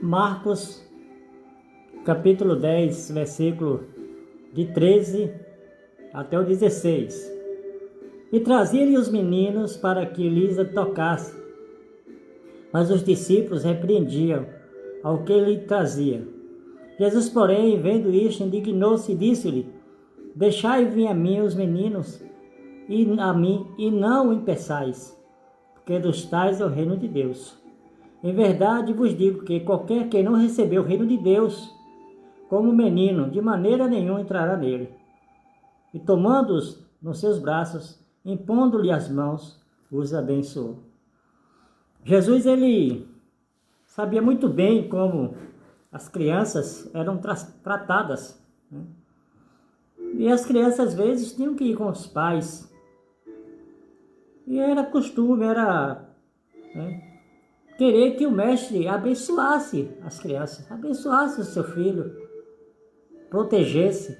Marcos, capítulo 10, versículo de 13 até o 16. E trazia-lhe os meninos para que lhes tocasse, mas os discípulos repreendiam ao que lhe trazia. Jesus, porém, vendo isto, indignou-se e disse-lhe: Deixai vir a mim os meninos, e a mim, e não o impeçais, porque dos tais é o reino de Deus. Em verdade vos digo que qualquer que não recebeu o reino de Deus como menino, de maneira nenhuma entrará nele. E tomando-os nos seus braços, impondo-lhe as mãos, os abençoou. Jesus, ele sabia muito bem como as crianças eram tratadas, né? E as crianças às vezes tinham que ir com os pais. E era costume, né, querer que o mestre abençoasse as crianças, abençoasse o seu filho, protegesse.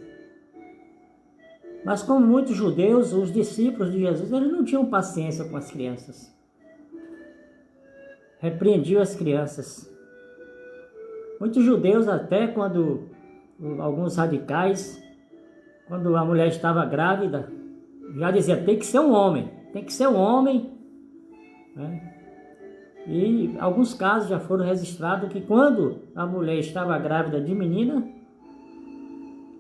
Mas como muitos judeus, os discípulos de Jesus, eles não tinham paciência com as crianças. Repreendiam as crianças. Muitos judeus, até quando alguns radicais, quando a mulher estava grávida, já dizia: tem que ser um homem, tem que ser um homem, né? E alguns casos já foram registrados que quando a mulher estava grávida de menina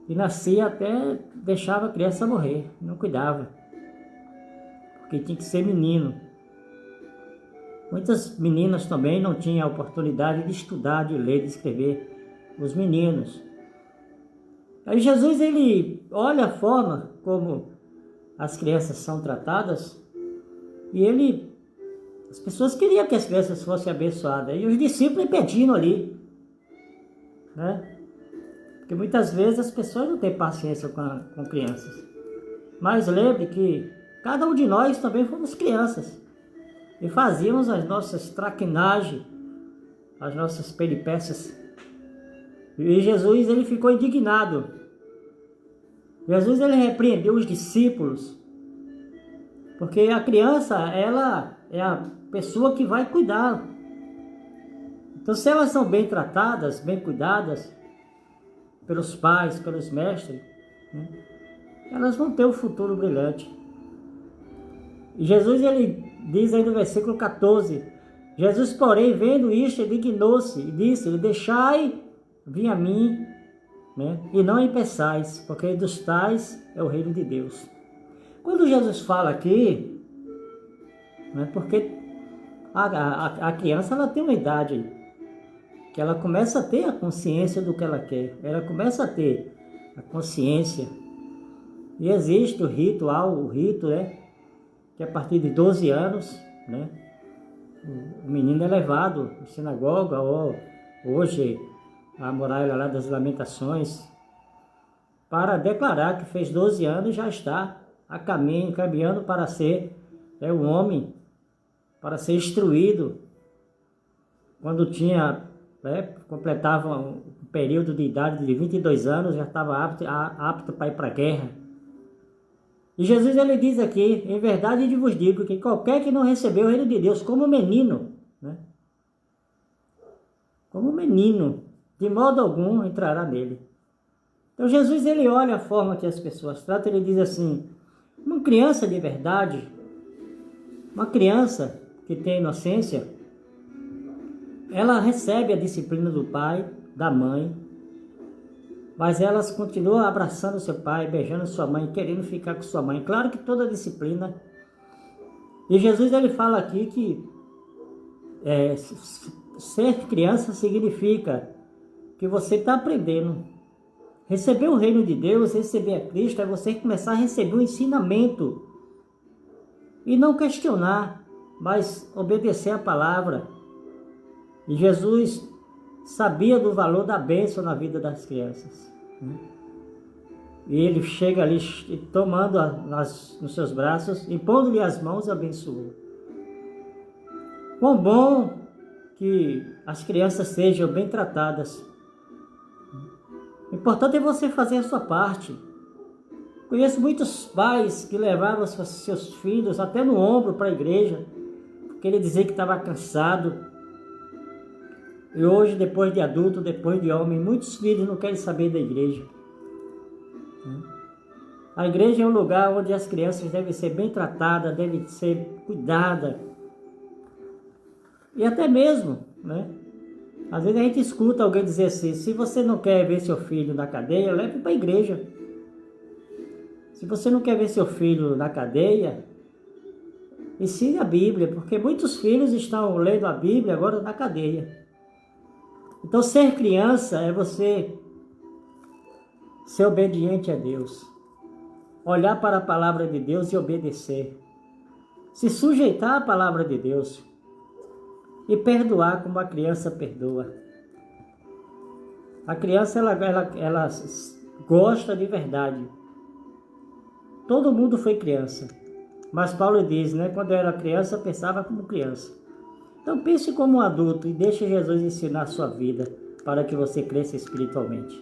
e nascia, até deixava a criança morrer, não cuidava, porque tinha que ser menino. Muitas meninas também não tinham a oportunidade de estudar, de ler, de escrever, os meninos. Aí Jesus, ele olha a forma como as crianças são tratadas e as pessoas queriam que as crianças fossem abençoadas. E os discípulos pedindo ali, né? Porque muitas vezes as pessoas não têm paciência com crianças. Mas lembre que cada um de nós também fomos crianças. E fazíamos as nossas traquinagens, as nossas peripécias. E Jesus, ele ficou indignado. Jesus, ele repreendeu os discípulos, porque a criança, ela é a pessoa que vai cuidar. Então, se elas são bem tratadas, bem cuidadas pelos pais, pelos mestres, né, elas vão ter um futuro brilhante. E Jesus, ele diz aí no versículo 14: Jesus, porém, vendo isto, indignou-se e disse: Deixai vir a mim, né, e não impeçais, porque dos tais é o reino de Deus. Quando Jesus fala aqui, né, porque a criança, ela tem uma idade que ela começa a ter a consciência do que ela quer, ela começa a ter a consciência. E existe o rito, né, que a partir de 12 anos, né, o menino é levado à sinagoga, ou hoje a muralha lá das Lamentações, para declarar que fez 12 anos e já está caminhando para ser um homem, para ser instruído. Quando completava um período de idade de 22 anos, já estava apto para ir para a guerra. E Jesus, ele diz aqui: em verdade eu vos digo que qualquer que não recebeu o reino de Deus como menino, né, como menino, de modo algum entrará nele. Então Jesus, ele olha a forma que as pessoas tratam, ele diz assim: uma criança de verdade, uma criança que tem inocência, ela recebe a disciplina do pai, da mãe, mas elas continuam abraçando seu pai, beijando sua mãe, querendo ficar com sua mãe. Claro que toda disciplina. E Jesus, ele fala aqui que ser criança significa que você está aprendendo. Receber o reino de Deus, receber a Cristo, é você começar a receber o ensinamento. E não questionar, mas obedecer a palavra. E Jesus sabia do valor da bênção na vida das crianças, né? E ele chega ali, tomando nos seus braços, impondo-lhe as mãos, abençoou. Quão bom que as crianças sejam bem tratadas. O importante é você fazer a sua parte. Conheço muitos pais que levavam seus filhos até no ombro para a igreja, porque ele dizia que estava cansado. E hoje, depois de adulto, depois de homem, muitos filhos não querem saber da igreja. A igreja é um lugar onde as crianças devem ser bem tratadas, devem ser cuidadas. E até mesmo, né? Às vezes a gente escuta alguém dizer assim: se você não quer ver seu filho na cadeia, leve para a igreja. Se você não quer ver seu filho na cadeia, ensine a Bíblia, porque muitos filhos estão lendo a Bíblia agora na cadeia. Então, ser criança é você ser obediente a Deus, olhar para a palavra de Deus e obedecer, se sujeitar à palavra de Deus e perdoar como a criança perdoa. A criança, ela gosta de verdade. Todo mundo foi criança, mas Paulo diz, né, quando eu era criança, eu pensava como criança. Então pense como um adulto e deixe Jesus ensinar a sua vida para que você cresça espiritualmente.